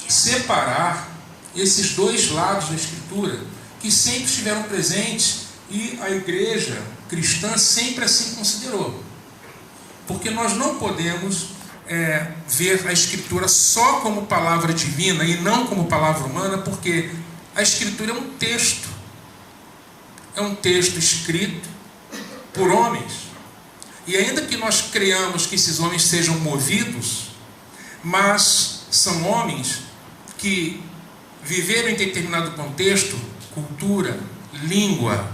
separar esses dois lados da Escritura que sempre estiveram presentes e a igreja cristã sempre assim considerou. Porque nós não podemos ver a Escritura só como palavra divina e não como palavra humana, porque a Escritura é um texto. É um texto escrito por homens. E ainda que nós creiamos que esses homens sejam movidos, mas são homens que viveram em determinado contexto, cultura, língua,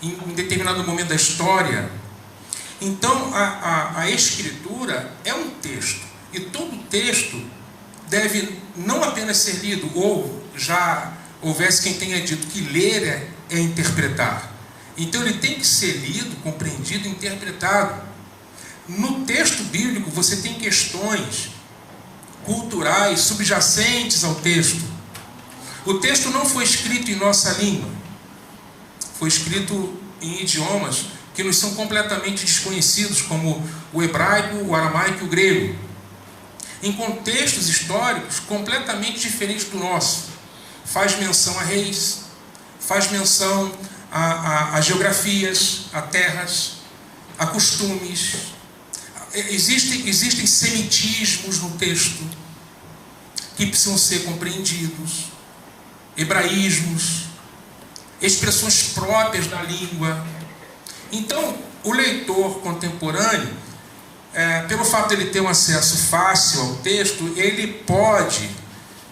em determinado momento da história. Então a Escritura é um texto, e todo texto deve não apenas ser lido, ou já houvesse quem tenha dito que ler é interpretar. Então ele tem que ser lido, compreendido, interpretado. No texto bíblico você tem questões culturais subjacentes ao texto. O texto não foi escrito em nossa língua, foi escrito em idiomas que nos são completamente desconhecidos, como o hebraico, o aramaico e o grego, em contextos históricos completamente diferentes do nosso. Faz menção a reis, faz menção a geografias, a terras, a costumes. Existem semitismos no texto que precisam ser compreendidos, hebraísmos, expressões próprias da língua. Então, o leitor contemporâneo, pelo fato de ele ter um acesso fácil ao texto, ele pode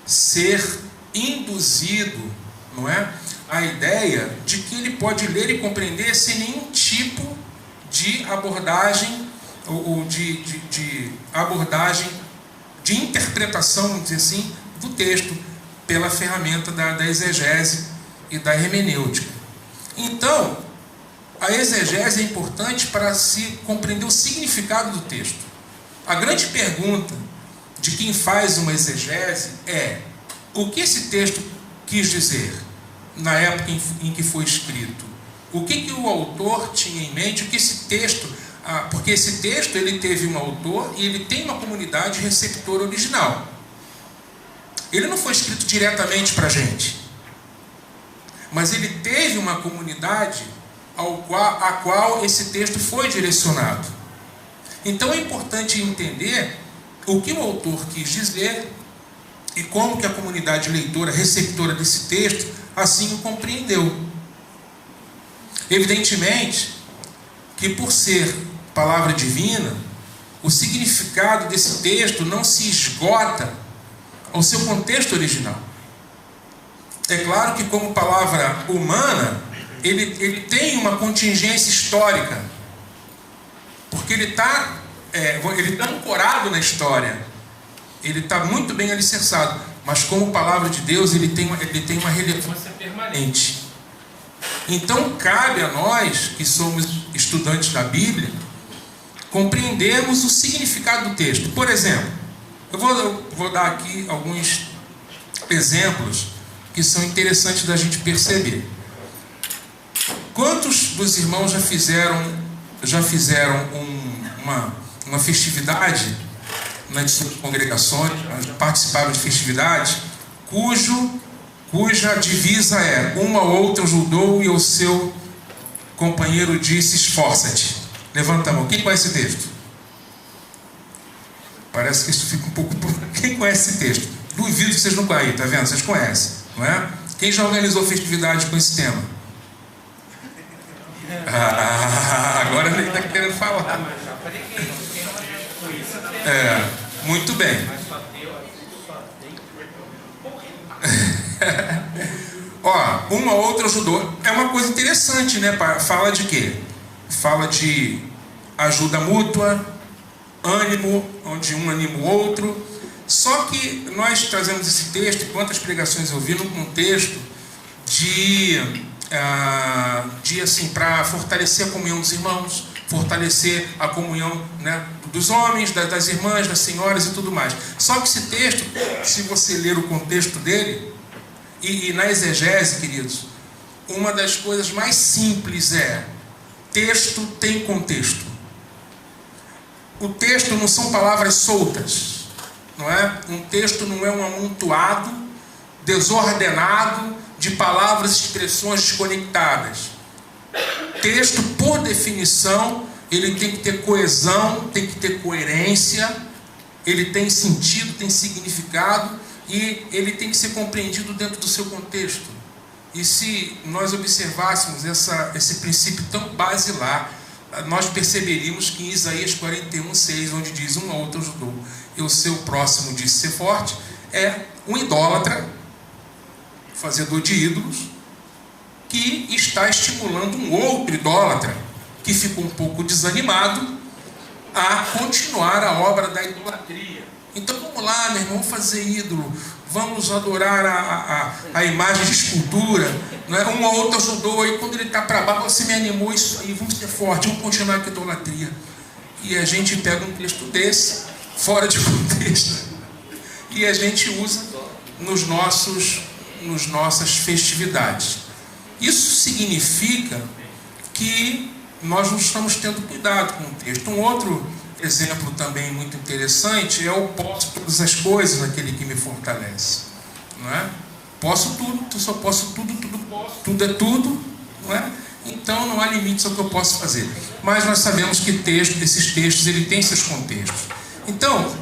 ser induzido, não é, a ideia de que ele pode ler e compreender sem nenhum tipo de abordagem ou de abordagem de interpretação, vamos dizer assim, do texto pela ferramenta da exegese e da hermenêutica. Então, a exegese é importante para se compreender o significado do texto. A grande pergunta de quem faz uma exegese é: o que esse texto quis dizer na época em que foi escrito? O que o autor tinha em mente? O que esse texto... porque esse texto ele teve um autor e ele tem uma comunidade receptora original. Ele não foi escrito diretamente para a gente, mas ele teve uma comunidade a qual esse texto foi direcionado. Então é importante entender o que o autor quis dizer e como que a comunidade leitora, receptora desse texto, assim o compreendeu. Evidentemente que, por ser palavra divina, o significado desse texto não se esgota ao seu contexto original. É claro que, como palavra humana, ele tem uma contingência histórica, porque ele está ancorado na história, ele está muito bem alicerçado, mas como palavra de Deus ele tem uma relevância permanente. Então cabe a nós, que somos estudantes da Bíblia, compreendermos o significado do texto. Por exemplo, eu vou dar aqui alguns exemplos que são interessantes da gente perceber. Quantos dos irmãos já fizeram uma festividade nas suas congregações, já participaram de festividades cuja divisa é: uma ou outra ajudou e o seu companheiro disse esforça-te? Levanta a mão. Quem conhece esse texto? Parece que isso fica um pouco... Quem conhece esse texto? Duvido que vocês não conhecem, tá vendo? Vocês conhecem, não é? Quem já organizou festividade com esse tema? Agora ele está querendo falar. Muito bem. Uma ou outra ajudou. É uma coisa interessante, né? Fala de quê? Fala de ajuda mútua, ânimo, onde um anima o outro. Só que nós trazemos esse texto, quantas pregações eu vi, num contexto assim, para fortalecer a comunhão dos irmãos, fortalecer a comunhão, né, dos homens, das irmãs, das senhoras e tudo mais. Só que esse texto, se você ler o contexto dele, e na exegese, queridos, uma das coisas mais simples é: texto tem contexto. O texto não são palavras soltas, não é? Um texto não é um amontoado, desordenado de palavras e expressões desconectadas. Texto, por definição, ele tem que ter coesão, tem que ter coerência, ele tem sentido, tem significado e ele tem que ser compreendido dentro do seu contexto. E se nós observássemos esse princípio tão basilar, nós perceberíamos que em Isaías 41:6, onde diz: um ao outro ajudou, e o seu próximo disse ser forte, é um idólatra, fazedor de ídolos, que está estimulando um outro idólatra, que ficou um pouco desanimado, a continuar a obra da idolatria. Então vamos lá, meu irmão, vamos fazer ídolo, vamos adorar a imagem de escultura, não é? Um ou outro ajudou, aí quando ele está para baixo, você me animou, isso aí, vamos ser forte, vamos continuar com a idolatria. E a gente pega um texto desse, fora de contexto, e a gente usa nos nossas festividades. Isso significa que nós não estamos tendo cuidado com o texto. Um outro exemplo também muito interessante é o posso todas as coisas naquele que me fortalece, não é? Posso tudo, eu só posso tudo, tudo posso, tudo é tudo, não é? Então não há limites ao que eu posso fazer. Mas nós sabemos que esses textos ele tem seus contextos. Então,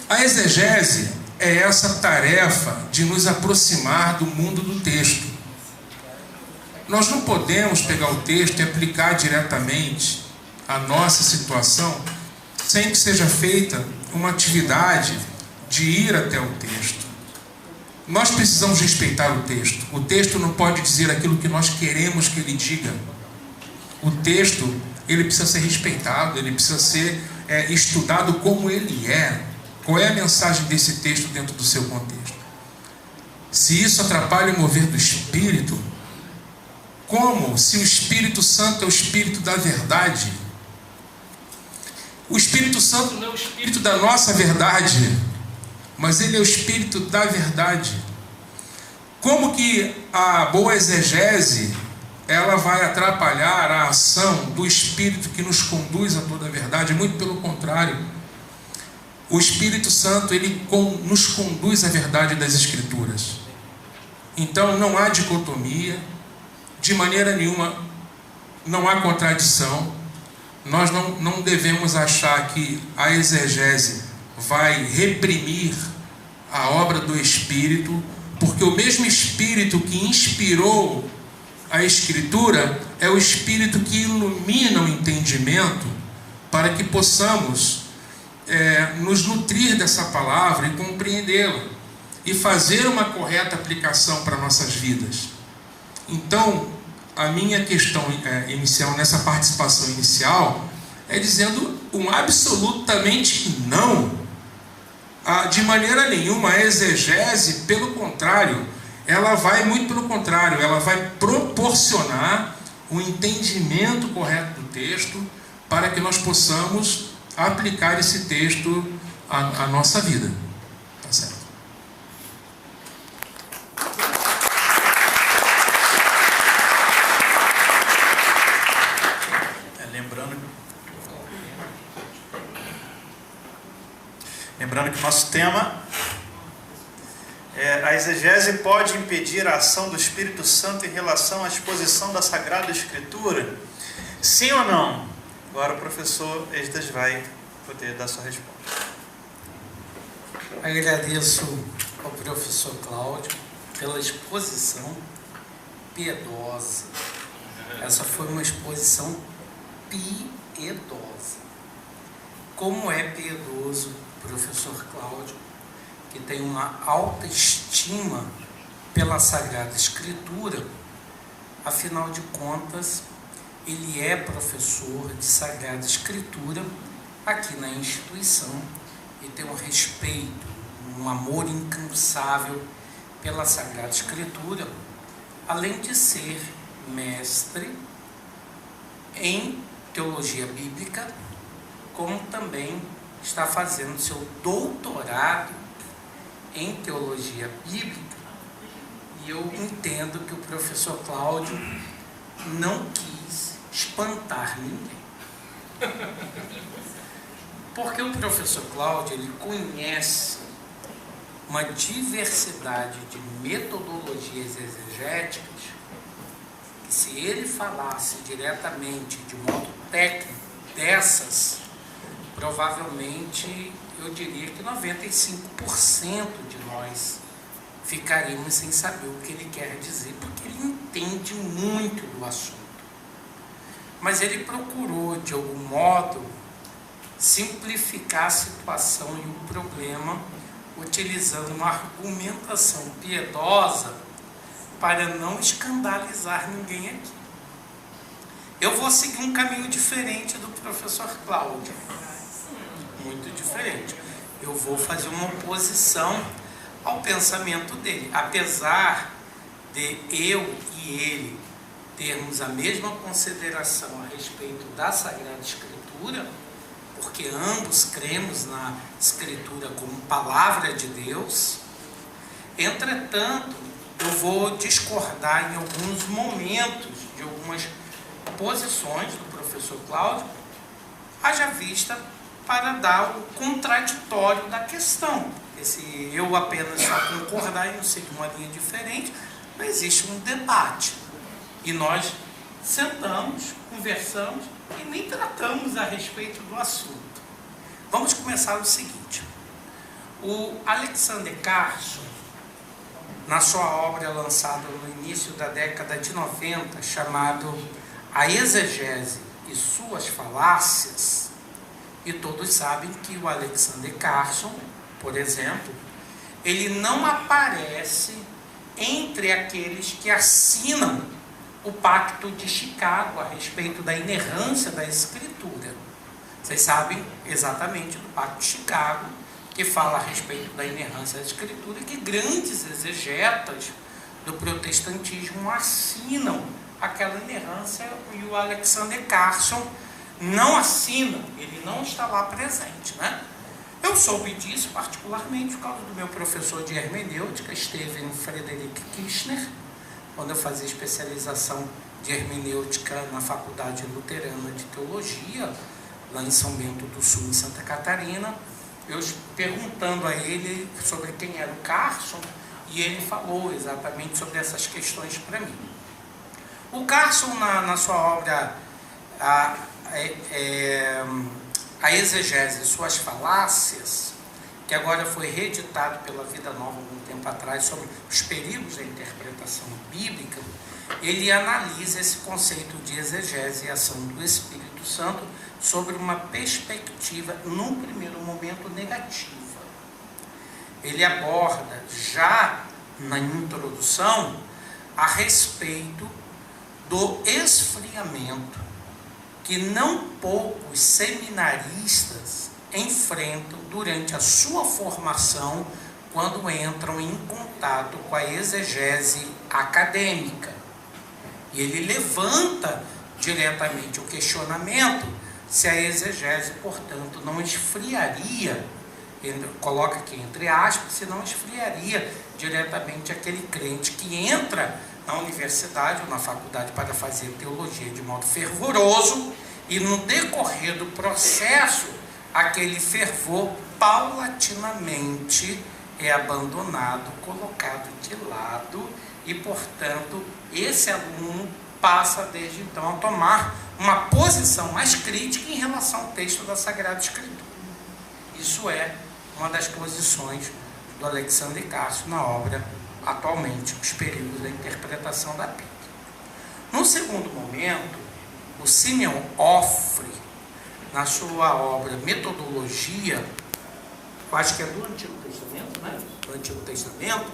a exegese é essa tarefa de nos aproximar do mundo do texto. Nós não podemos pegar o texto e aplicar diretamente a nossa situação sem que seja feita uma atividade de ir até o texto. Nós precisamos respeitar o texto. O texto não pode dizer aquilo que nós queremos que ele diga. O texto, ele precisa ser respeitado, ele precisa ser estudado como ele é. Qual é a mensagem desse texto dentro do seu contexto? Se isso atrapalha o mover do Espírito, como se o Espírito Santo é o Espírito da verdade? O Espírito Santo não é o Espírito da nossa verdade, mas ele é o Espírito da verdade. Como que a boa exegese ela vai atrapalhar a ação do Espírito que nos conduz a toda a verdade? Muito pelo contrário. O Espírito Santo ele nos conduz à verdade das Escrituras. Então não há dicotomia, de maneira nenhuma não há contradição. Nós não devemos achar que a exegese vai reprimir a obra do Espírito, porque o mesmo Espírito que inspirou a Escritura é o Espírito que ilumina o entendimento para que possamos nos nutrir dessa palavra e compreendê-la e fazer uma correta aplicação para nossas vidas. Então, a minha questão inicial, nessa participação inicial, é dizendo um absolutamente não. De maneira nenhuma, a exegese, pelo contrário, ela vai muito pelo contrário, ela vai proporcionar o entendimento correto do texto para que nós possamos aplicar esse texto à nossa vida. Tá certo? Lembrando que o nosso tema é: a exegese pode impedir a ação do Espírito Santo em relação à exposição da Sagrada Escritura? Sim ou não? Agora o professor Esdras vai poder dar sua resposta. Agradeço ao professor Cláudio pela exposição piedosa. Essa foi uma exposição piedosa. Como é piedoso o professor Cláudio, que tem uma alta estima pela Sagrada Escritura, afinal de contas, ele é professor de Sagrada Escritura aqui na instituição e tem um respeito, um amor incansável pela Sagrada Escritura, além de ser mestre em teologia bíblica, como também está fazendo seu doutorado em teologia bíblica. E eu entendo que o professor Cláudio não quis espantar ninguém. Porque o professor Cláudio, ele conhece uma diversidade de metodologias exegéticas que, se ele falasse diretamente, de modo técnico, dessas, provavelmente eu diria que 95% de nós ficaríamos sem saber o que ele quer dizer, porque ele entende muito do assunto. Mas ele procurou, de algum modo, simplificar a situação e o problema, utilizando uma argumentação piedosa para não escandalizar ninguém aqui. Eu vou seguir um caminho diferente do professor Cláudio, muito diferente. Eu vou fazer uma oposição ao pensamento dele, apesar de eu e ele termos a mesma consideração a respeito da Sagrada Escritura, porque ambos cremos na Escritura como palavra de Deus. Entretanto, eu vou discordar em alguns momentos de algumas posições do professor Cláudio, haja vista para dar o contraditório da questão. Se eu apenas só concordar e não seguir uma linha diferente, não existe um debate. E nós sentamos, conversamos e nem tratamos a respeito do assunto. Vamos começar o seguinte. O Alexander Carson, na sua obra lançada no início da década de 90, chamado A Exegese e Suas Falácias, e todos sabem que o Alexander Carson, por exemplo, ele não aparece entre aqueles que assinam o Pacto de Chicago a respeito da inerrância da Escritura. Vocês sabem exatamente do Pacto de Chicago, que fala a respeito da inerrância da Escritura, e que grandes exegetas do protestantismo assinam aquela inerrância, e o Alexander Carson não assina, ele não está lá presente, né? Eu soube disso particularmente por causa do meu professor de hermenêutica, Steven Frederick Kirchner, quando eu fazia especialização de hermenêutica na Faculdade Luterana de Teologia, lá em São Bento do Sul, em Santa Catarina, eu perguntando a ele sobre quem era o Carson, e ele falou exatamente sobre essas questões para mim. O Carson, na sua obra A Exegese e Suas Falácias, que agora foi reeditado pela Vida Nova algum tempo atrás, sobre os perigos da interpretação bíblica, ele analisa esse conceito de exegese e ação do Espírito Santo sobre uma perspectiva, num primeiro momento, negativa. Ele aborda, já na introdução, a respeito do esfriamento que não poucos seminaristas enfrentam durante a sua formação quando entram em contato com a exegese acadêmica. E ele levanta diretamente o questionamento se a exegese, portanto, não esfriaria, ele coloca aqui entre aspas, se não esfriaria diretamente aquele crente que entra na universidade ou na faculdade para fazer teologia de modo fervoroso, e no decorrer do processo, aquele fervor paulatinamente é abandonado, colocado de lado, e, portanto, esse aluno passa desde então a tomar uma posição mais crítica em relação ao texto da Sagrada Escritura. Isso é uma das posições do Alexander Carson na obra, atualmente, Os Perigos da Interpretação da Bíblia. No segundo momento, o Simeon Ofre, na sua obra Metodologia, eu acho que é do Antigo Testamento, né? Do Antigo Testamento,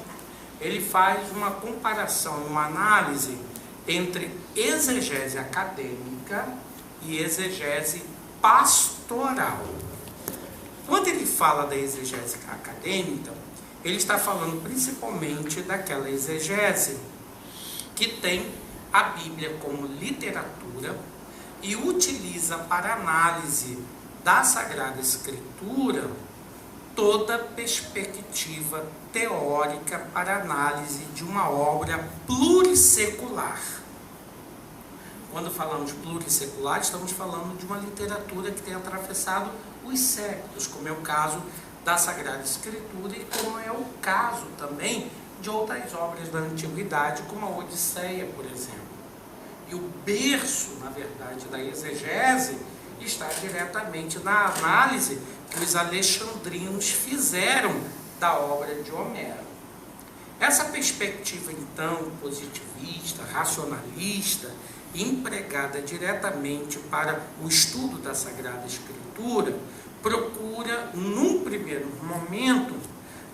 ele faz uma comparação, uma análise entre exegese acadêmica e exegese pastoral. Quando ele fala da exegese acadêmica, ele está falando principalmente daquela exegese que tem a Bíblia como literatura e utiliza para análise da Sagrada Escritura toda perspectiva teórica para análise de uma obra plurissecular. Quando falamos plurissecular, estamos falando de uma literatura que tem atravessado os séculos, como é o caso da Sagrada Escritura, e como é o caso também de outras obras da Antiguidade, como a Odisseia, por exemplo. E o berço, na verdade, da exegese está diretamente na análise que os alexandrinos fizeram da obra de Homero. Essa perspectiva, então, positivista, racionalista, empregada diretamente para o estudo da Sagrada Escritura, procura, num primeiro momento,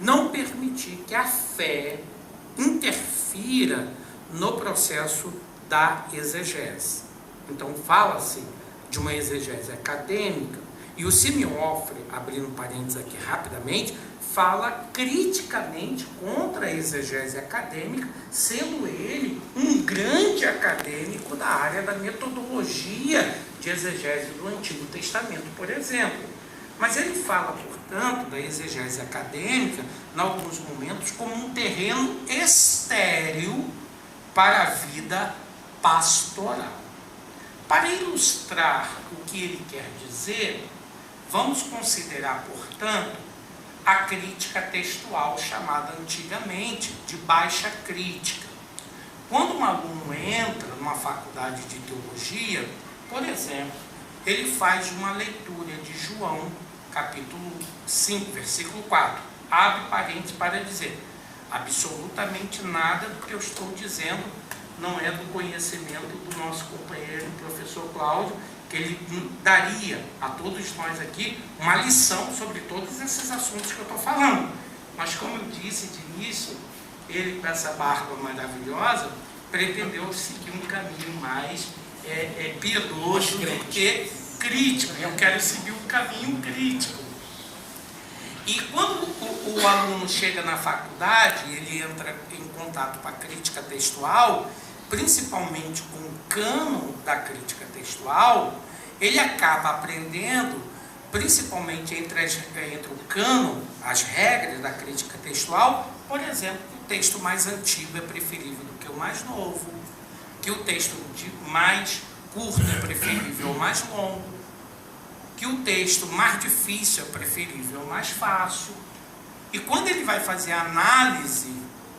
não permitir que a fé interfira no processo da exegese. Então, fala-se de uma exegese acadêmica, e o Simeon Ofre, abrindo parênteses aqui rapidamente, fala criticamente contra a exegese acadêmica, sendo ele um grande acadêmico da área da metodologia de exegese do Antigo Testamento, por exemplo. Mas ele fala, portanto, da exegese acadêmica, em alguns momentos, como um terreno estéril para a vida pastoral. Para ilustrar o que ele quer dizer, vamos considerar, portanto, a crítica textual, chamada antigamente de baixa crítica. Quando um aluno entra numa faculdade de teologia, por exemplo, ele faz uma leitura de João, capítulo 5, versículo 4. Abre parênteses para dizer: absolutamente nada do que eu estou dizendo não é do conhecimento do nosso companheiro, o professor Cláudio, que ele daria a todos nós aqui uma lição sobre todos esses assuntos que eu estou falando. Mas, como eu disse de início, ele, com essa barba maravilhosa, pretendeu seguir um caminho mais piedoso do que crítico. Eu quero seguir um caminho crítico. E quando o aluno chega na faculdade, ele entra em contato com a crítica textual, principalmente com o cânon da crítica textual, ele acaba aprendendo, principalmente entre o cânon, as regras da crítica textual, por exemplo, que o texto mais antigo é preferível do que o mais novo, que o texto mais curto é preferível ao mais longo, que o texto mais difícil é preferível ao mais fácil. E quando ele vai fazer a análise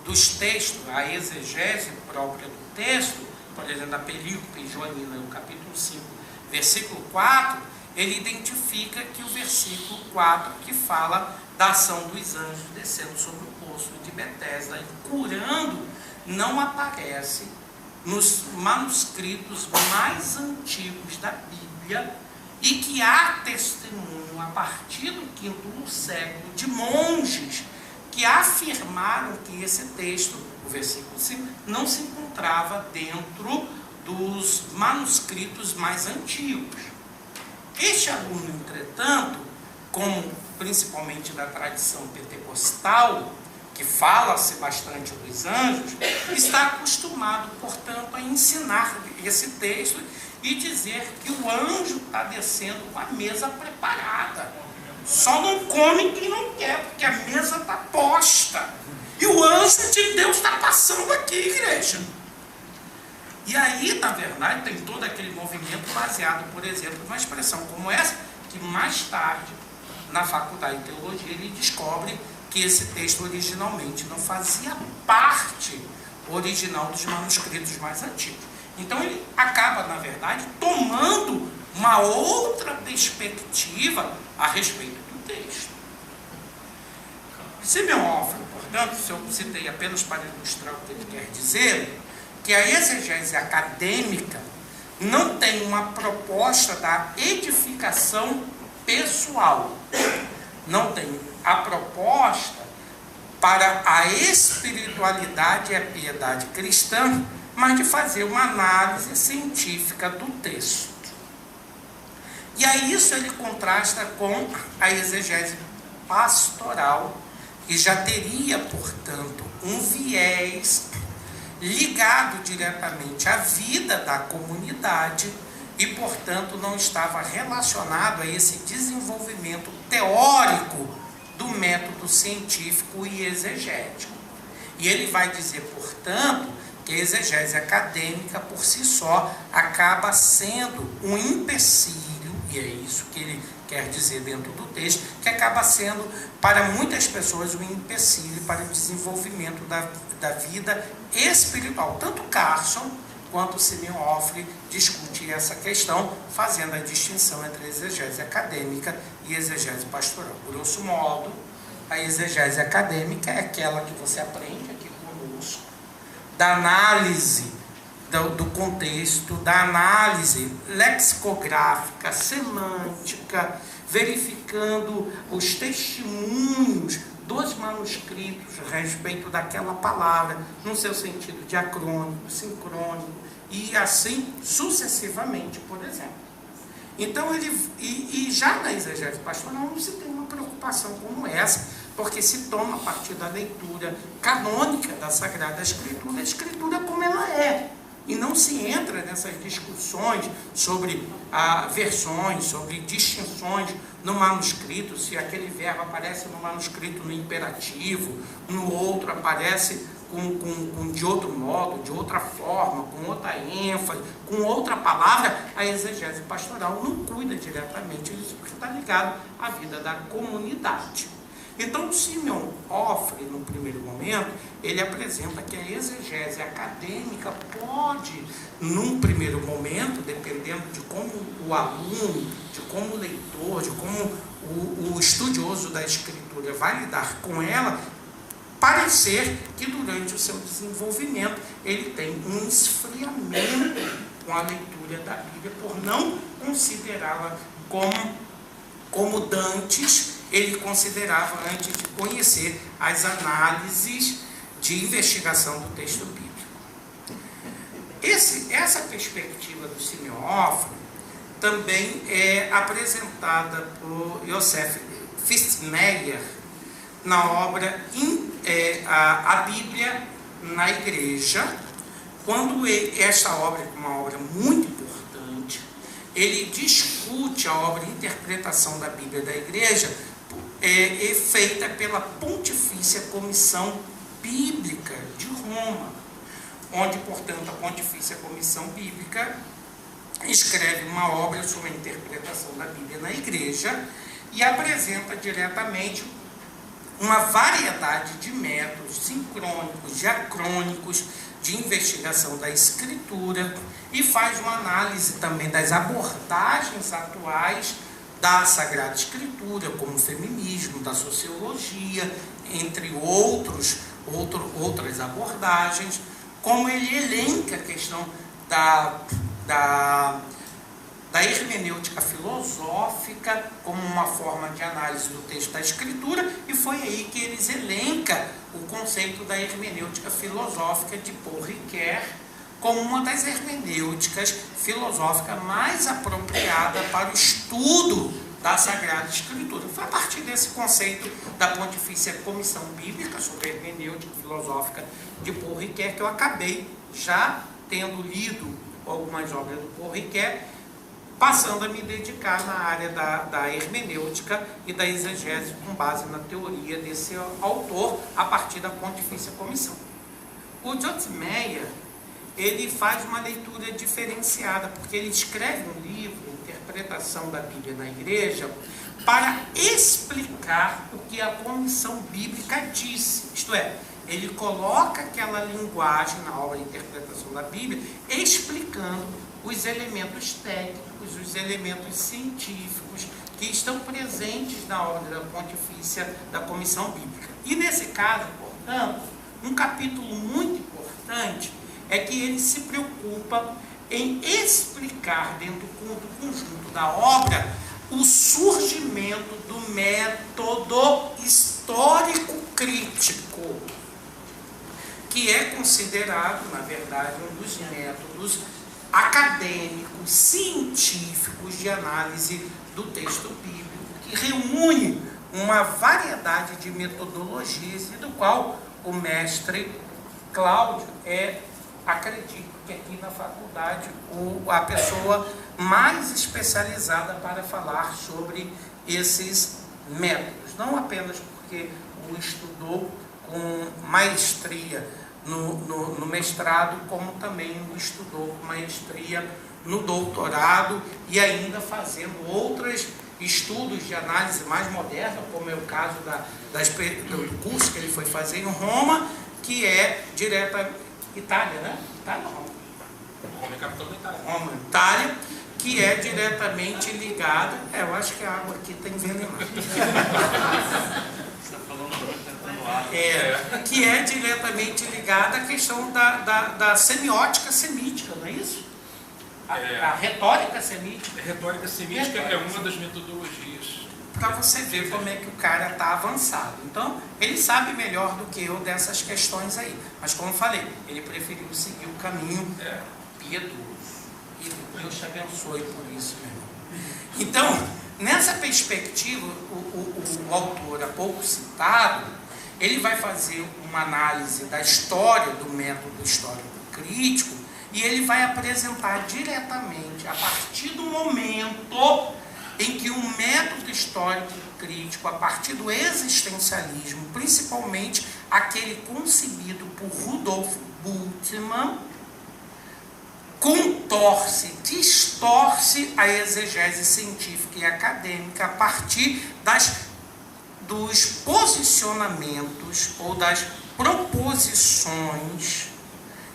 dos textos, a exegese própria do texto, por exemplo, da Pelícope Joanina, no capítulo 5, versículo 4, ele identifica que o versículo 4, que fala da ação dos anjos descendo sobre o poço de Betesda e curando, não aparece nos manuscritos mais antigos da Bíblia, e que há testemunho a partir do 5º século de monges que afirmaram que esse texto, o versículo 5, não se encontrava dentro dos manuscritos mais antigos. Este aluno, entretanto, como principalmente da tradição pentecostal, que fala-se bastante dos anjos, está acostumado, portanto, a ensinar esse texto e dizer que o anjo está descendo com a mesa preparada. Só não come quem não quer, porque a mesa está posta. E o anjo de Deus está passando aqui, igreja. E aí, na verdade, tem todo aquele movimento baseado, por exemplo, numa expressão como essa, que mais tarde, na faculdade de teologia, ele descobre que esse texto originalmente não fazia parte original dos manuscritos mais antigos. Então ele acaba, na verdade, tomando uma outra perspectiva a respeito do texto. Simeon Ofre, portanto, se eu citei apenas para ilustrar o que ele quer dizer, que a exegese acadêmica não tem uma proposta da edificação pessoal, não tem a proposta para a espiritualidade e a piedade cristã, mas de fazer uma análise científica do texto. E aí isso ele contrasta com a exegese pastoral, que já teria, portanto, um viés ligado diretamente à vida da comunidade e, portanto, não estava relacionado a esse desenvolvimento teórico do método científico e exegético. E ele vai dizer, portanto, que a exegese acadêmica por si só acaba sendo um empecilho, e é isso que ele quer dizer dentro do texto, que acaba sendo, para muitas pessoas, um empecilho para o desenvolvimento da vida espiritual. Tanto Carson quanto Simeon Ofri discute essa questão, fazendo a distinção entre exegese acadêmica e exegese pastoral. Grosso modo, a exegese acadêmica é aquela que você aprende aqui conosco, da análise do contexto, da análise lexicográfica, semântica, verificando os testemunhos dos manuscritos a respeito daquela palavra, no seu sentido diacrônico, sincrônico, e assim sucessivamente, por exemplo. Então, já na exegese pastoral não se tem uma preocupação como essa, porque se toma a partir da leitura canônica da Sagrada Escritura, a Escritura como ela é. E não se entra nessas discussões sobre versões, sobre distinções no manuscrito, se aquele verbo aparece no manuscrito no imperativo, no outro aparece de outro modo, de outra forma, com outra ênfase, com outra palavra. A exegese pastoral não cuida diretamente disso, porque está ligado à vida da comunidade. Então, Simeon Ofri, no primeiro momento, ele apresenta que a exegese acadêmica pode, num primeiro momento, dependendo de como o aluno, de como o leitor, de como o estudioso da Escritura vai lidar com ela, parecer que durante o seu desenvolvimento ele tem um esfriamento com a leitura da Bíblia, por não considerá-la como dantes ele considerava antes de conhecer as análises de investigação do texto bíblico. Essa perspectiva do Simeon Ofri também é apresentada por Joseph Fitzmayer na obra A Bíblia na Igreja, quando esta obra é uma obra muito importante. Ele discute a obra Interpretação da Bíblia da Igreja, feita pela Pontifícia Comissão Bíblica de Roma, onde, portanto, a Pontifícia Comissão Bíblica escreve uma obra sobre a interpretação da Bíblia na Igreja e apresenta diretamente uma variedade de métodos sincrônicos, diacrônicos, de investigação da Escritura, e faz uma análise também das abordagens atuais da Sagrada Escritura, como o feminismo, da sociologia, entre outras abordagens, como ele elenca a questão da hermenêutica filosófica como uma forma de análise do texto da Escritura, e foi aí que eles elencam o conceito da hermenêutica filosófica de Paul Ricoeur como uma das hermenêuticas filosóficas mais apropriada para o estudo da Sagrada Escritura. Foi a partir desse conceito da Pontifícia Comissão Bíblica sobre a hermenêutica filosófica de Paul Ricoeur que eu acabei já tendo lido algumas obras do Paul Ricoeur, passando a me dedicar na área da hermenêutica e da exegese com base na teoria desse autor a partir da Pontifícia Comissão. O Joseph Meyer, ele faz uma leitura diferenciada, porque ele escreve um livro, Interpretação da Bíblia na Igreja, para explicar o que a Comissão Bíblica disse. Isto é, ele coloca aquela linguagem na obra de Interpretação da Bíblia, explicando os elementos técnicos, os elementos científicos que estão presentes na obra da Pontifícia da Comissão Bíblica. E nesse caso, portanto, um capítulo muito importante é que ele se preocupa em explicar dentro do conjunto da obra o surgimento do método histórico-crítico, que é considerado, na verdade, um dos métodos acadêmicos, científicos de análise do texto bíblico, que reúne uma variedade de metodologias, e do qual o mestre Cláudio acredito que aqui na faculdade a pessoa mais especializada para falar sobre esses métodos, não apenas porque o estudou com maestria no mestrado, como também o estudou com maestria no doutorado, e ainda fazendo outras estudos de análise mais moderna, como é o caso do curso que ele foi fazer em Roma, que é direta Itália, né? Itália ou Roma? Roma é capital da Itália. Roma, Itália, que é diretamente ligada. Eu acho que a água aqui está envenenada. Que é diretamente ligada à questão da semiótica semítica, não é isso? A retórica semítica. A retórica semítica é uma das metodologias. Para você ver como é que o cara está avançado. Então, ele sabe melhor do que eu dessas questões aí. Mas, como eu falei, ele preferiu seguir o caminho piedoso. E Deus te abençoe por isso, meu irmão. Então, nessa perspectiva, o autor, há pouco citado, ele vai fazer uma análise da história do método histórico crítico e ele vai apresentar diretamente, a partir do momento em que o método histórico crítico, a partir do existencialismo, principalmente aquele concebido por Rudolf Bultmann, contorce, distorce a exegese científica e acadêmica a partir dos posicionamentos ou das proposições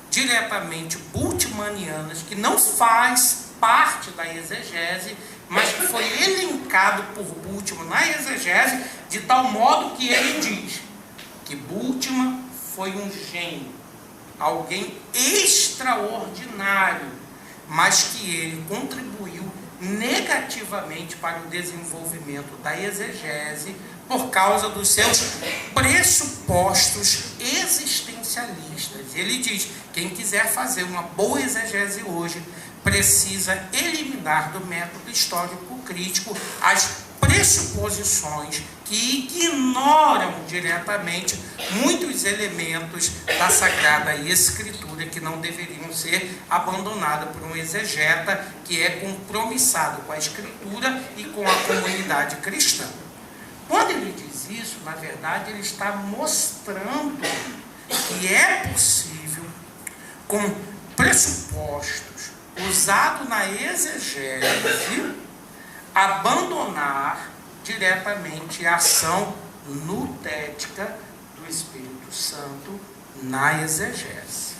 diretamente bultmannianas, que não faz parte da exegese, mas que foi elencado por Bultmann na exegese, de tal modo que ele diz que Bultmann foi um gênio, alguém extraordinário, mas que ele contribuiu negativamente para o desenvolvimento da exegese por causa dos seus pressupostos existencialistas. Ele diz: quem quiser fazer uma boa exegese hoje precisa eliminar do método histórico crítico as pressuposições que ignoram diretamente muitos elementos da Sagrada Escritura que não deveriam ser abandonados por um exegeta que é compromissado com a Escritura e com a comunidade cristã. Quando ele diz isso, na verdade, ele está mostrando que é possível, com pressupostos usados na exegese, abandonar diretamente a ação nutética do Espírito Santo na exegese.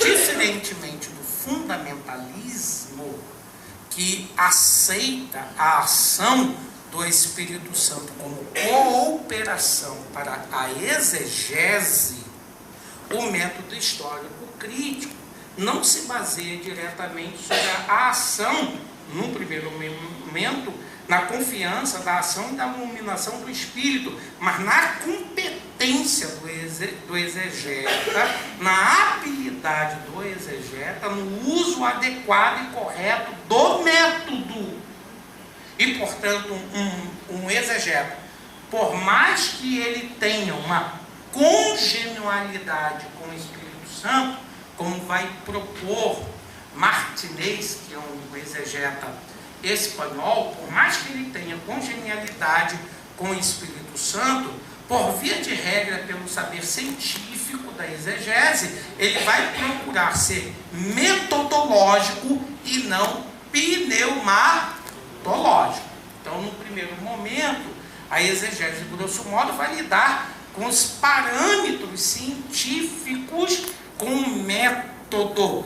Diferentemente do fundamentalismo, que aceita a ação do Espírito Santo como cooperação para a exegese, o método histórico crítico não se baseia diretamente sobre a ação, num primeiro momento, na confiança da ação e da iluminação do Espírito, mas na competência do exegeta, na habilidade do exegeta, no uso adequado e correto do método. E, portanto, um exegeta, por mais que ele tenha uma congenialidade com o Espírito Santo, como vai propor Martinez, que é um exegeta espanhol, por mais que ele tenha congenialidade com o Espírito Santo, por via de regra, pelo saber científico da exegese, ele vai procurar ser metodológico e não pneumatológico. Então, no primeiro momento, a exegese, grosso modo, vai lidar com os parâmetros científicos com o método,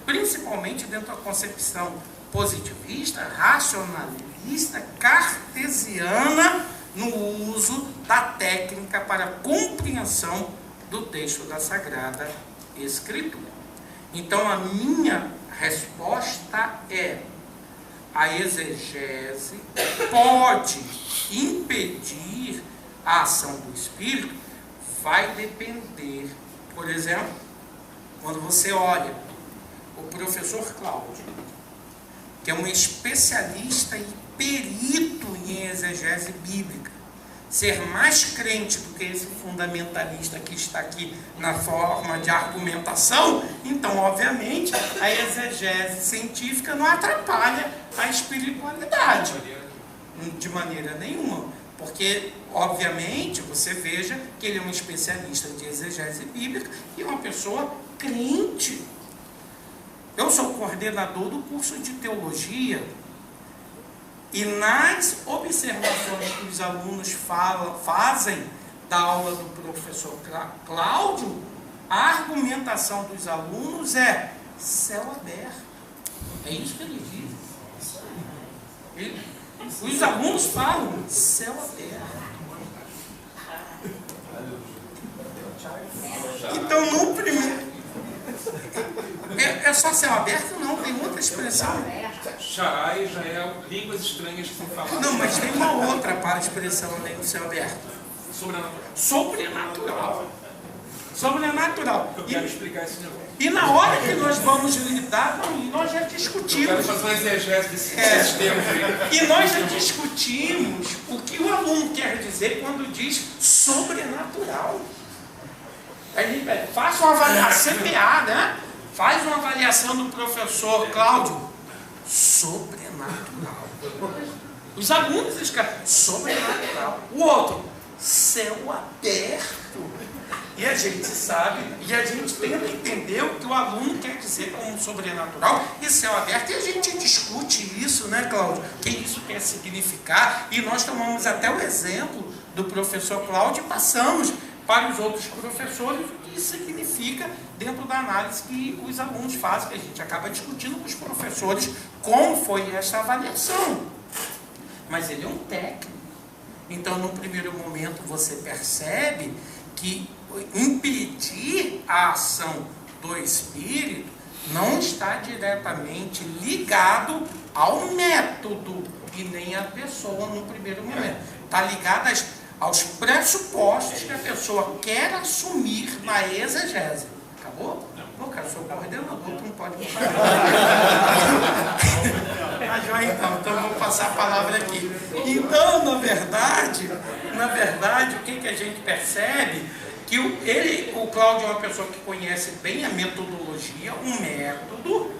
principalmente dentro da concepção positivista, racionalista, cartesiana, no uso da técnica para a compreensão do texto da Sagrada Escritura. Então, a minha resposta é: a exegese pode impedir a ação do Espírito? Vai depender. Por exemplo, quando você olha o professor Cláudio, que é um especialista e perito em exegese bíblica, ser mais crente do que esse fundamentalista que está aqui na forma de argumentação, então, obviamente, a exegese científica não atrapalha a espiritualidade, de maneira nenhuma, porque, obviamente, você veja que ele é um especialista de exegese bíblica e uma pessoa crente. Eu sou coordenador do curso de teologia E nas observações que os alunos fazem da aula do professor Cláudio, a argumentação dos alunos é céu aberto. É isso que ele diz. Os alunos falam céu aberto. Então, no primeiro... É só céu aberto? Não, tem outra expressão. Sharai já é línguas estranhas que são faladas. Não, mas tem uma outra para a expressão além do céu aberto. Sobrenatural. Sobrenatural. Eu quero explicar esse negócio. E na hora que nós vamos lidar, nós já discutimos. Eu quero fazer uma exegese desses termos aí. E nós já discutimos o que o aluno quer dizer quando diz sobrenatural. Aí, faça uma avaliação, CPA, né? Faz uma avaliação do professor Cláudio. Sobrenatural. Os alunos escrevem sobrenatural. O outro, céu aberto. E a gente sabe, e a gente tenta entender o que o aluno quer dizer como sobrenatural e céu aberto. E a gente discute isso, né, Cláudio? O que isso quer significar. E nós tomamos até o exemplo do professor Cláudio e passamos para os outros professores o que isso significa dentro da análise que os alunos fazem, que a gente acaba discutindo com os professores como foi essa avaliação. Mas ele é um técnico. Então, no primeiro momento, você percebe que impedir a ação do Espírito não está diretamente ligado ao método e nem à pessoa no primeiro momento. Está ligado aos pressupostos que a pessoa quer assumir na exegese. Acabou? Não, cara, sou coordenador, tu não pode me falar. Então eu vou passar a palavra aqui. Então, na verdade, o que a gente percebe? Que o Cláudio é uma pessoa que conhece bem a metodologia, um método,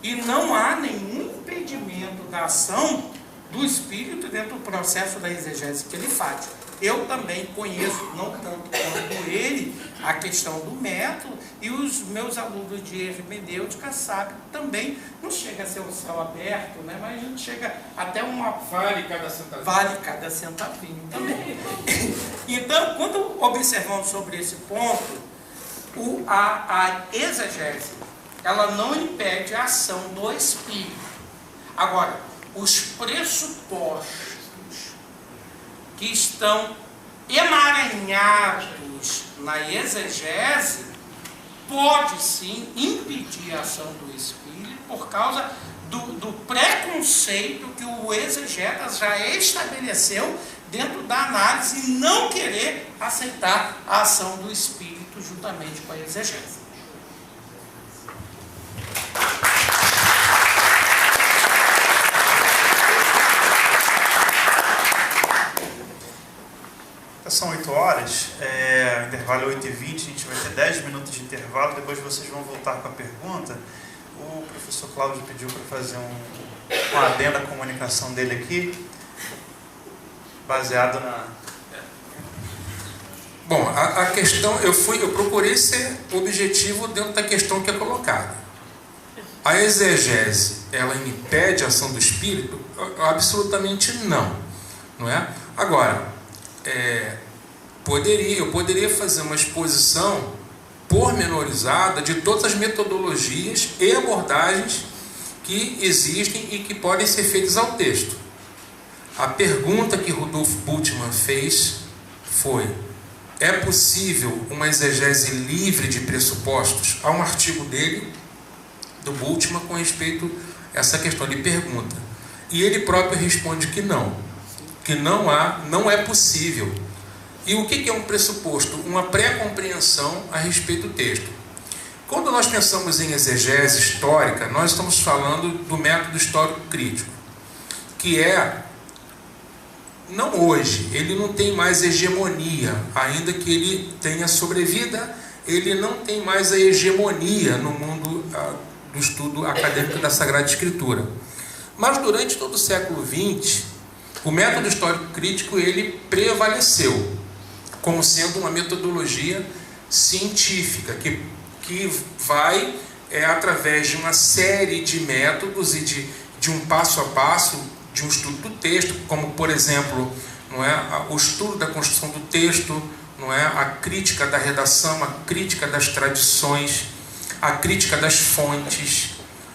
e não há nenhum impedimento da ação do Espírito dentro do processo da exegese que ele faz. Eu também conheço, não tanto quanto ele, a questão do método, e os meus alunos de hermenêutica sabem também, não chega a ser um céu aberto, né? Mas a gente chega até uma... Vale cada centavinho. Vale cada centavinho também. Então, quando observamos sobre esse ponto, a exegese, ela não impede a ação do Espírito. Agora, os pressupostos que estão emaranhados na exegese pode sim impedir a ação do Espírito por causa do preconceito que o exegeta já estabeleceu dentro da análise e não querer aceitar a ação do Espírito juntamente com a exegese. São 8 horas, o intervalo é 8h20, a gente vai ter 10 minutos de intervalo, depois vocês vão voltar com a pergunta. O professor Cláudio pediu para fazer um adendo à comunicação dele aqui, baseado na... Bom, a questão, eu procurei ser objetivo dentro da questão que é colocada. A exegese, ela impede a ação do Espírito? Absolutamente não, não é? Agora, eu poderia fazer uma exposição pormenorizada de todas as metodologias e abordagens que existem e que podem ser feitas ao texto. A pergunta que Rudolf Bultmann fez foi: é possível uma exegese livre de pressupostos? Há um artigo dele, do Bultmann, com respeito a essa questão. Ele pergunta, e ele próprio responde que não é possível. E o que é um pressuposto? Uma pré-compreensão a respeito do texto. Quando nós pensamos em exegese histórica, nós estamos falando do método histórico crítico, que não hoje, ele não tem mais hegemonia, ainda que ele tenha sobrevida, ele não tem mais a hegemonia no mundo do estudo acadêmico da Sagrada Escritura. Mas durante todo o século XX, o método histórico crítico ele prevaleceu como sendo uma metodologia científica que vai através de uma série de métodos e de um passo a passo de um estudo do texto, como, por exemplo, não é, o estudo da construção do texto, não é, a crítica da redação, a crítica das tradições, a crítica das fontes.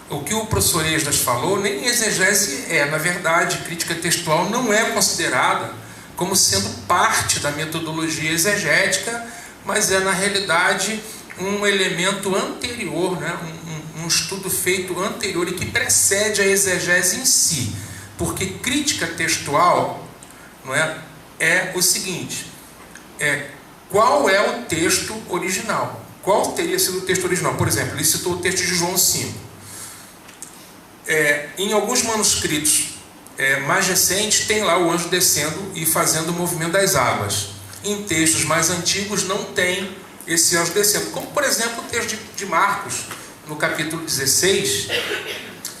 O que o professor Esdras falou, nem exegese é. Na verdade, crítica textual não é considerada como sendo parte da metodologia exegética, mas é, na realidade, um elemento anterior, né? um estudo feito anterior e que precede a exegese em si. Porque crítica textual, não é, é o seguinte, qual é o texto original? Qual teria sido o texto original? Por exemplo, ele citou o texto de João 5. Em alguns manuscritos mais recentes, tem lá o anjo descendo e fazendo o movimento das águas. Em textos mais antigos não tem esse anjo descendo. Como, por exemplo, o texto de Marcos, no capítulo 16.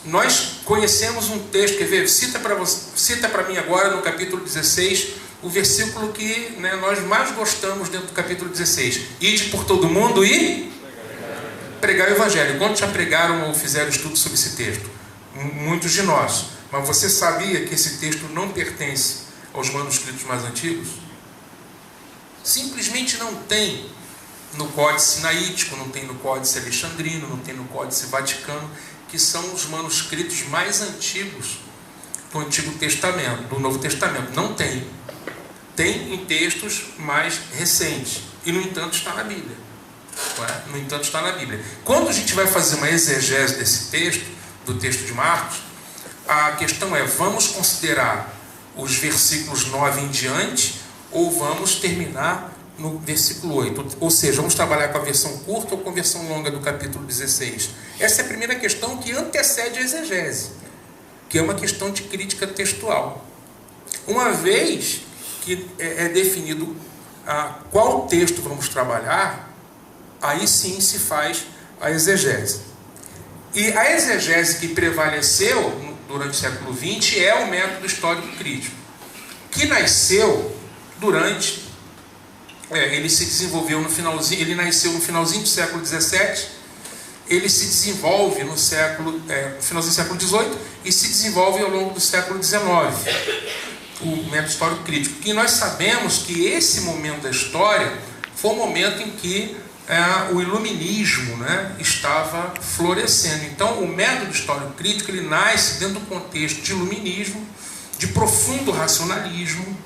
Nós conhecemos um texto, quer ver? Cita para mim agora, no capítulo 16, o versículo que, né, nós mais gostamos dentro do capítulo 16. Ide por todo mundo e pregar o evangelho. Quantos já pregaram ou fizeram estudo sobre esse texto? Muitos de nós. Mas você sabia que esse texto não pertence aos manuscritos mais antigos? Simplesmente não tem no Códice Sinaítico, não tem no Códice Alexandrino, não tem no Códice Vaticano, que são os manuscritos mais antigos do Antigo Testamento, do Novo Testamento. Não tem. Tem em textos mais recentes. E, no entanto, está na Bíblia. No entanto, está na Bíblia. Quando a gente vai fazer uma exegese desse texto, do texto de Marcos, a questão é, vamos considerar os versículos 9 em diante ou vamos terminar no versículo 8? Ou seja, vamos trabalhar com a versão curta ou com a versão longa do capítulo 16? Essa é a primeira questão que antecede a exegese, que é uma questão de crítica textual. Uma vez que é definido qual texto vamos trabalhar, aí sim se faz a exegese. E a exegese que prevaleceu durante o século XX é o método histórico crítico, que nasceu durante... ele se desenvolveu no finalzinho, ele nasceu no finalzinho do século XVII, ele se desenvolve no finalzinho do século XVIII e se desenvolve ao longo do século XIX, o método histórico crítico. E nós sabemos que esse momento da história foi o momento em que o iluminismo, né, estava florescendo. Então, o método histórico crítico ele nasce dentro do contexto de iluminismo, de profundo racionalismo,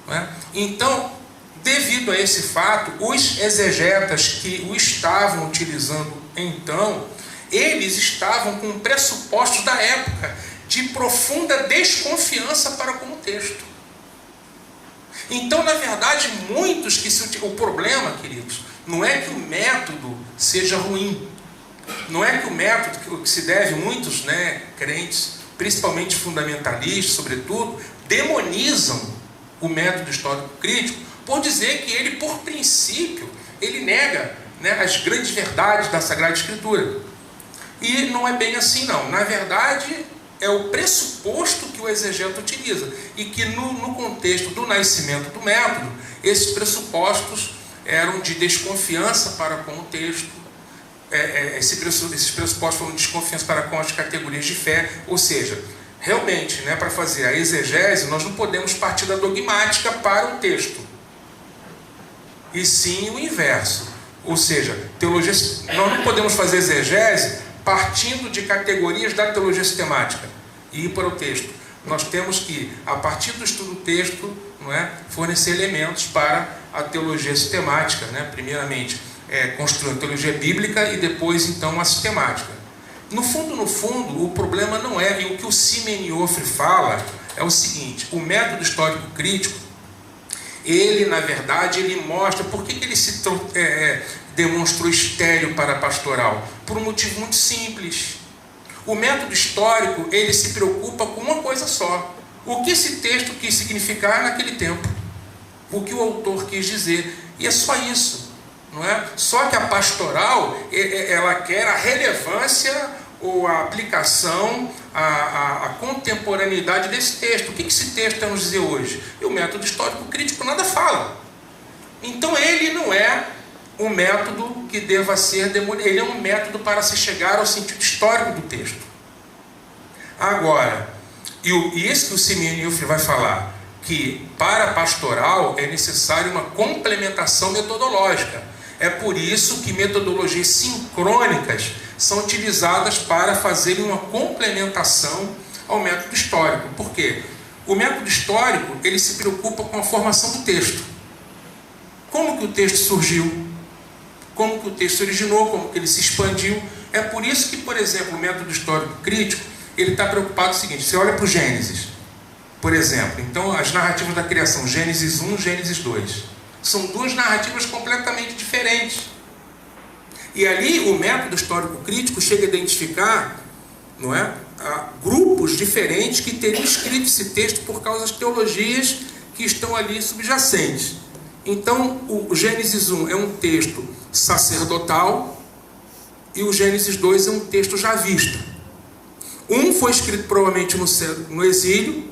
né? Então, devido a esse fato, os exegetas que o estavam utilizando então, eles estavam com pressupostos da época de profunda desconfiança para com o texto. Então, na verdade, muitos que o problema, queridos, não é que o método seja ruim. Não é que o método que se deve, muitos, né, crentes, principalmente fundamentalistas, sobretudo, demonizam o método histórico crítico por dizer que ele, por princípio, ele nega, né, as grandes verdades da Sagrada Escritura. E não é bem assim, não. Na verdade, é o pressuposto que o exegeta utiliza. E que no contexto do nascimento do método, esses pressupostos eram de desconfiança para com o texto. Esses pressupostos foram de desconfiança para com as categorias de fé. Ou seja, realmente, né, para fazer a exegese, nós não podemos partir da dogmática para o texto. E sim o inverso. Ou seja, teologia, nós não podemos fazer exegese partindo de categorias da teologia sistemática e ir para o texto. Nós temos que, a partir do estudo do texto, não é, fornecer elementos para a teologia sistemática, né? Primeiramente, construindo a teologia bíblica e depois, então, a sistemática. No fundo, o problema não é, e o que o Simeon Joffre fala é o seguinte: o método histórico crítico, ele, na verdade, ele mostra por que ele se demonstrou estéril para a pastoral. Por um motivo muito simples. O método histórico, ele se preocupa com uma coisa só: o que esse texto quis significar naquele tempo, o que o autor quis dizer. E é só isso, não é? Só que a pastoral, ela quer a relevância ou a aplicação, a contemporaneidade desse texto. O que esse texto tem a nos dizer hoje? E o método histórico crítico nada fala. Então ele não é um método que deva ser demolido. Ele é um método para se chegar ao sentido histórico do texto. Agora, E esse que o Simeão vai falar, que para a pastoral é necessário uma complementação metodológica. É por isso que metodologias sincrônicas são utilizadas para fazerem uma complementação ao método histórico. Por quê? O método histórico, ele se preocupa com a formação do texto. Como que o texto surgiu? Como que o texto se originou? Como que ele se expandiu? É por isso que, por exemplo, o método histórico crítico, ele está preocupado com o seguinte: você olha para o Gênesis, por exemplo, então as narrativas da criação, Gênesis 1, Gênesis 2, são duas narrativas completamente diferentes. E ali o método histórico crítico chega a identificar, não é, grupos diferentes que teriam escrito esse texto por causa das teologias que estão ali subjacentes. Então o Gênesis 1 é um texto sacerdotal e o Gênesis 2 é um texto javista. Um foi escrito provavelmente no exílio,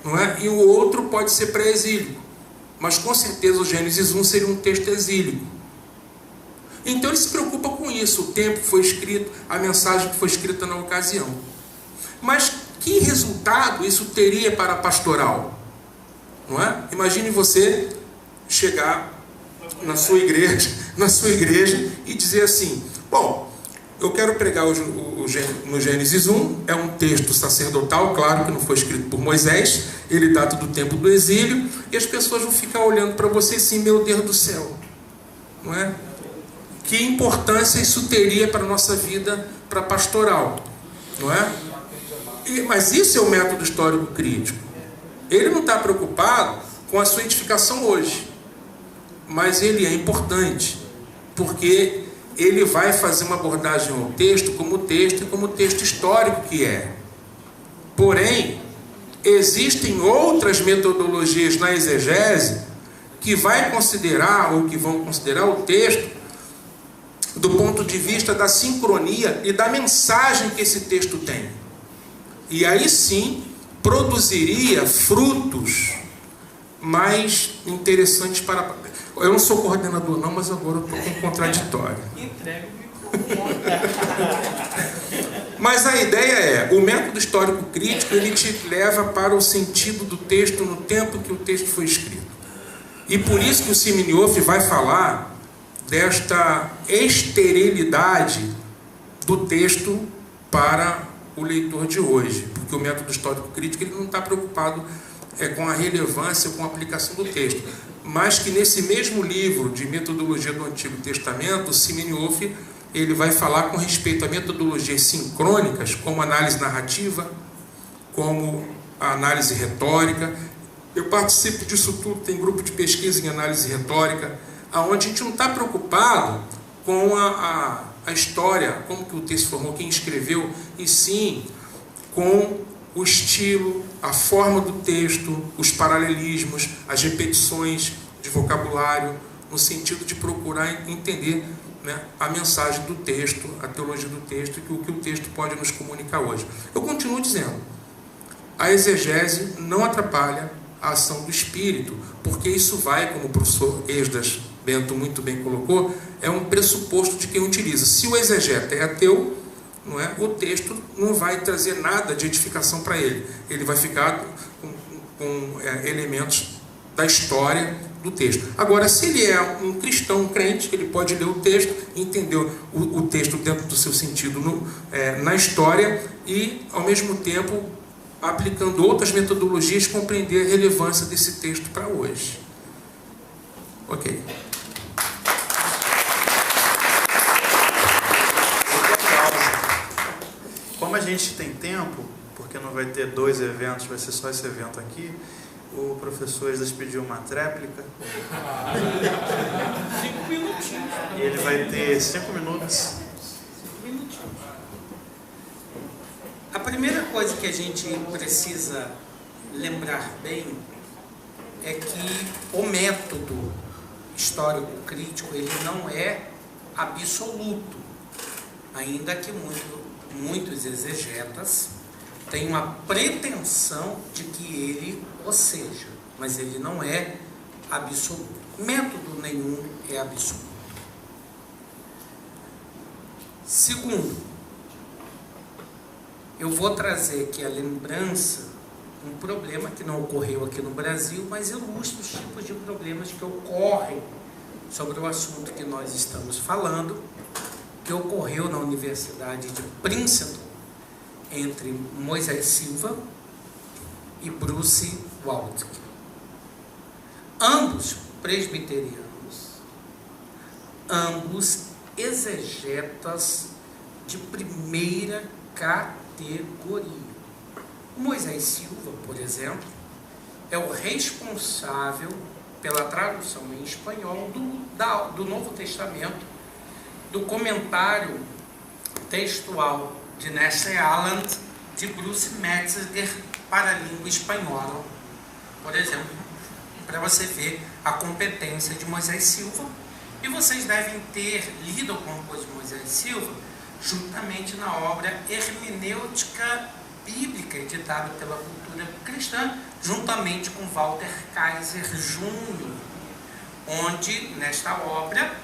não é? E o outro pode ser pré-exílico, mas com certeza o Gênesis 1 seria um texto exílico. Então ele se preocupa com isso, o tempo que foi escrito, a mensagem que foi escrita na ocasião. Mas que resultado isso teria para a pastoral? Não é? Imagine você chegar na sua igreja e dizer assim: bom, eu quero pregar no Gênesis 1, é um texto sacerdotal, claro que não foi escrito por Moisés, ele data do tempo do exílio, e as pessoas vão ficar olhando para você assim: meu Deus do céu, não é? Que importância isso teria para a nossa vida, para a pastoral, não é? Mas isso é o método histórico crítico. Ele não está preocupado com a sua edificação hoje, mas ele é importante, porque ele vai fazer uma abordagem ao texto como texto e como texto histórico que é. Porém, existem outras metodologias na exegese que vai considerar, ou que vão considerar o texto do ponto de vista da sincronia e da mensagem que esse texto tem. E aí sim produziria frutos mais interessantes para... Eu não sou coordenador não, mas agora eu estou com contraditório. Mas a ideia é, o método histórico crítico, ele te leva para o sentido do texto no tempo que o texto foi escrito. E por isso que o Simeão vai falar desta esterilidade do texto para o leitor de hoje, porque o método histórico crítico ele não está preocupado com a relevância, com a aplicação do texto, mas que nesse mesmo livro de metodologia do Antigo Testamento, o Simeão ele vai falar com respeito a metodologias sincrônicas, como análise narrativa, como a análise retórica. Eu participo disso tudo, tem grupo de pesquisa em análise retórica, onde a gente não está preocupado com a história, como que o texto formou, quem escreveu, e sim com o estilo, a forma do texto, os paralelismos, as repetições de vocabulário, no sentido de procurar entender, né, a mensagem do texto, a teologia do texto, e o que o texto pode nos comunicar hoje. Eu continuo dizendo, a exegese não atrapalha a ação do Espírito, porque isso vai, como o professor Esdras Bento muito bem colocou, é um pressuposto de quem utiliza. Se o exegeta é ateu, não é? O texto não vai trazer nada de edificação para ele. Ele vai ficar com elementos da história do texto. Agora, se ele é um cristão, um crente, ele pode ler o texto, entender o texto dentro do seu sentido na história e, ao mesmo tempo, aplicando outras metodologias, compreender a relevância desse texto para hoje. Ok. Como a gente tem tempo, porque não vai ter 2 eventos, vai ser só esse evento aqui, o professor Esdras pediu uma tréplica. 5 minutinhos. E ele vai ter 5 minutos. 5 minutinhos. A primeira coisa que a gente precisa lembrar bem é que o método histórico crítico ele não é absoluto, ainda que muitos exegetas têm uma pretensão de que ele o seja, mas ele não é absoluto. Método nenhum é absoluto. Segundo, eu vou trazer aqui a lembrança, um problema que não ocorreu aqui no Brasil, mas ilustra os tipos de problemas que ocorrem sobre o assunto que nós estamos falando, que ocorreu na Universidade de Princeton, entre Moisés Silva e Bruce Waltke. Ambos presbiterianos, ambos exegetas de primeira categoria. O Moisés Silva, por exemplo, é o responsável pela tradução em espanhol do Novo Testamento, do comentário textual de Nestle Aland, de Bruce Metzger para a língua espanhola, por exemplo, para você ver a competência de Moisés Silva. E vocês devem ter lido alguma coisa de Moisés Silva juntamente na obra Hermenêutica Bíblica, editada pela Cultura Cristã, juntamente com Walter Kaiser Jr., onde, nesta obra,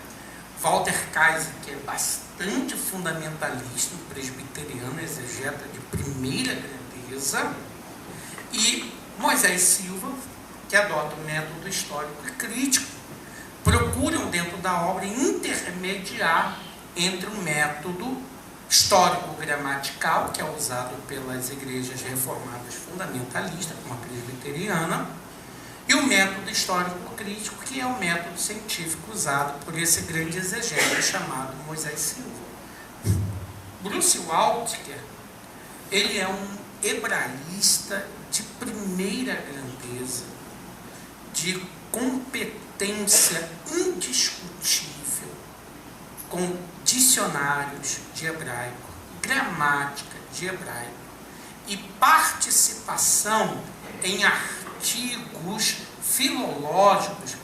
Walter Kaiser, que é bastante fundamentalista, um presbiteriano, exegeta de primeira grandeza, e Moisés Silva, que adota o método histórico e crítico, procuram dentro da obra intermediar entre o método histórico-gramatical, que é usado pelas igrejas reformadas fundamentalistas, como a presbiteriana, e o método histórico-crítico, que é o método científico usado por esse grande exegeta chamado Moisés Silva. Bruce Waltke, ele é um hebraísta de primeira grandeza, de competência indiscutível, com dicionários de hebraico, gramática de hebraico e participação em artigos filológicos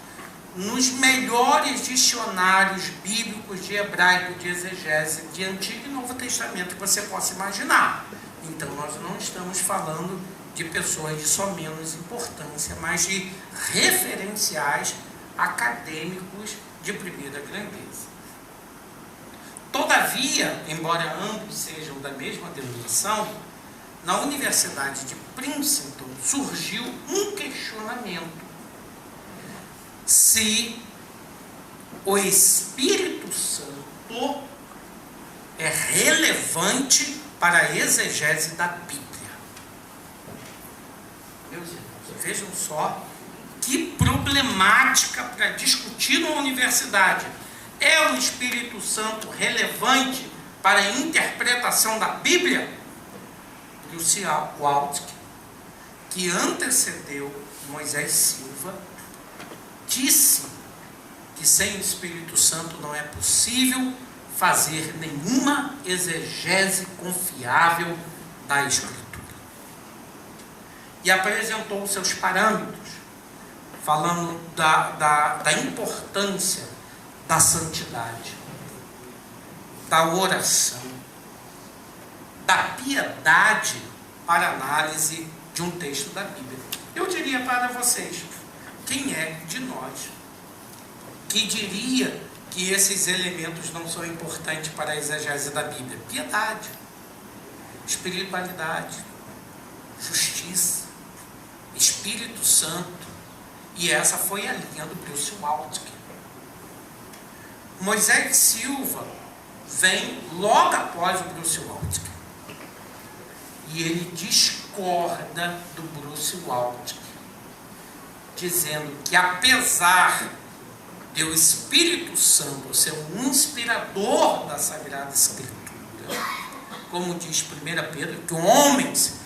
nos melhores dicionários bíblicos de hebraico, de exegese, de Antigo e Novo Testamento que você possa imaginar. Então nós não estamos falando de pessoas de só menos importância, mas de referenciais acadêmicos de primeira grandeza. Todavia, embora ambos sejam da mesma denominação, na Universidade de Princeton surgiu um questionamento: se o Espírito Santo é relevante para a exegese da Bíblia. Meus irmãos, vejam só que problemática para discutir numa universidade. É o Espírito Santo relevante para a interpretação da Bíblia? Bruce Waltke, que antecedeu Moisés Silva, disse que sem o Espírito Santo não é possível fazer nenhuma exegese confiável da Escritura. E apresentou seus parâmetros, falando da importância da santidade, da oração, da piedade para análise de um texto da Bíblia. Eu diria para vocês, quem é de nós que diria que esses elementos não são importantes para a exegese da Bíblia? Piedade, espiritualidade, justiça, Espírito Santo. E essa foi a linha do Bruce Waltke. Moisés Silva vem logo após o Bruce Waltke. E ele discorda do Bruce Waltke, dizendo que apesar de o Espírito Santo ser um inspirador da Sagrada Escritura, como diz 1 Pedro, que homens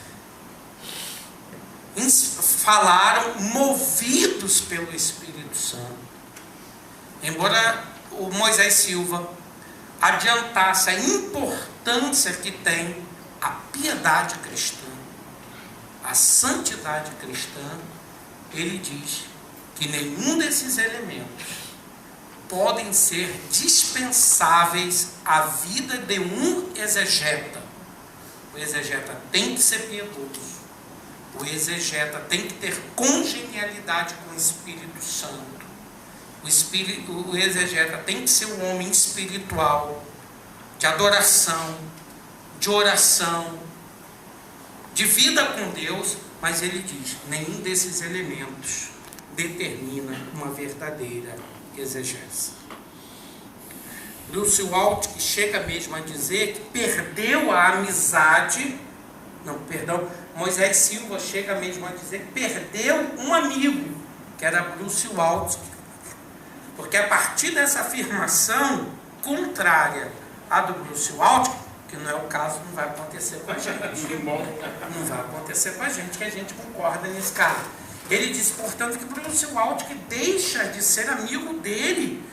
falaram movidos pelo Espírito Santo. Embora o Moisés Silva adiantasse a importância que tem a piedade cristã, a santidade cristã, ele diz que nenhum desses elementos podem ser dispensáveis à vida de um exegeta. O exegeta tem que ser piedoso. O exegeta tem que ter congenialidade com o Espírito Santo. O exegeta tem que ser um homem espiritual, de adoração, de oração, de vida com Deus, mas ele diz, nenhum desses elementos determina uma verdadeira exegese. Lúcio Waltke chega mesmo a dizer que perdeu a amizade, Moisés Silva chega mesmo a dizer que perdeu um amigo, que era Lúcio Waltke, porque a partir dessa afirmação contrária à do Lúcio Waltke, que não é o caso, não vai acontecer com a gente. Não vai acontecer com a gente, que a gente concorda nesse caso. Ele disse, portanto, que o Lúcio Waltke deixa de ser amigo dele,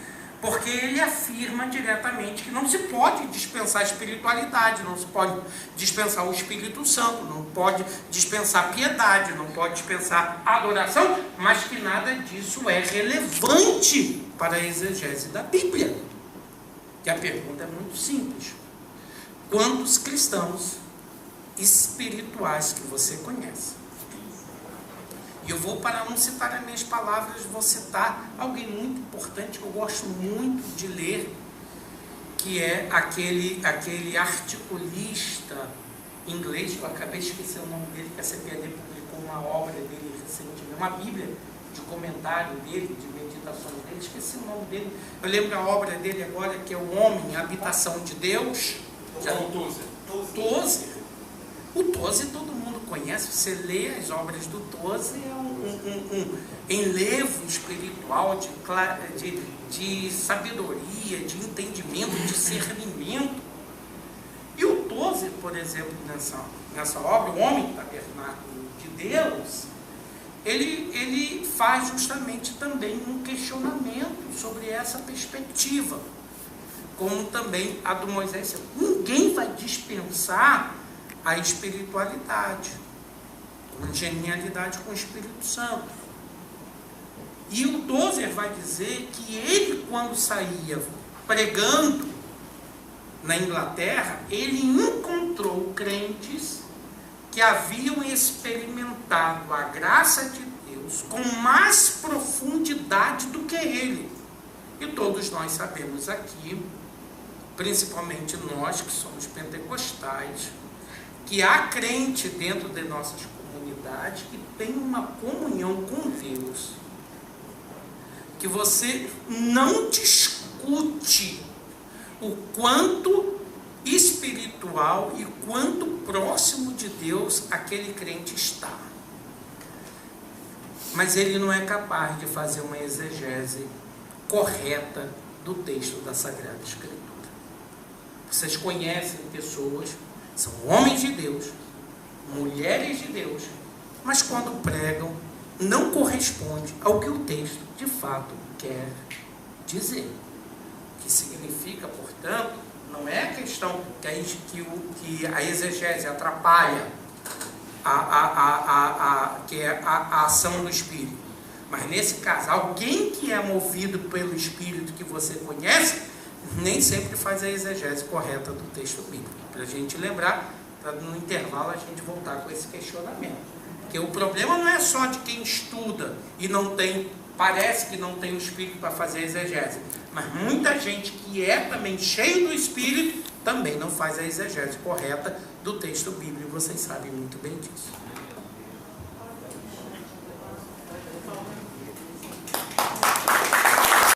porque ele afirma diretamente que não se pode dispensar a espiritualidade, não se pode dispensar o Espírito Santo, não pode dispensar a piedade, não pode dispensar a adoração, mas que nada disso é relevante para a exegese da Bíblia. E a pergunta é muito simples. Quantos cristãos espirituais que você conhece? E eu vou, para não citar as minhas palavras, vou citar alguém muito importante que eu gosto muito de ler, que é aquele articulista inglês, que eu acabei de esquecer o nome dele, que a CPAD publicou uma obra dele recentemente, uma bíblia de comentário dele, de meditações dele, esqueci o nome dele. Eu lembro a obra dele agora, que é O Homem, a Habitação de Deus. Tozer. O Tozer todo mundo conhece, você lê as obras do Tozer, é um enlevo espiritual de sabedoria, de entendimento, de discernimento. E o Tozer, por exemplo, nessa obra, O Homem, Tabernáculo de Deus, ele faz justamente também um questionamento sobre essa perspectiva, como também a do Moisés. Ninguém vai dispensar a espiritualidade, a genialidade com o Espírito Santo. E o Tozer vai dizer que ele, quando saía pregando na Inglaterra, ele encontrou crentes que haviam experimentado a graça de Deus com mais profundidade do que ele. E todos nós sabemos aqui, principalmente nós que somos pentecostais, que há crente dentro de nossas comunidades que tem uma comunhão com Deus, que você não discute o quanto espiritual e quanto próximo de Deus aquele crente está. Mas ele não é capaz de fazer uma exegese correta do texto da Sagrada Escritura. Vocês conhecem pessoas, são homens de Deus, mulheres de Deus, mas quando pregam, não corresponde ao que o texto de fato quer dizer. O que significa, portanto, não é a questão que a exegese atrapalha a ação do Espírito. Mas nesse caso, alguém que é movido pelo Espírito que você conhece, nem sempre faz a exegese correta do texto bíblico. Para a gente lembrar, para no intervalo a gente voltar com esse questionamento. Porque o problema não é só de quem estuda e não tem, parece que não tem o Espírito para fazer a exegese. Mas muita gente que é também cheio do Espírito também não faz a exegese correta do texto bíblico. Vocês sabem muito bem disso.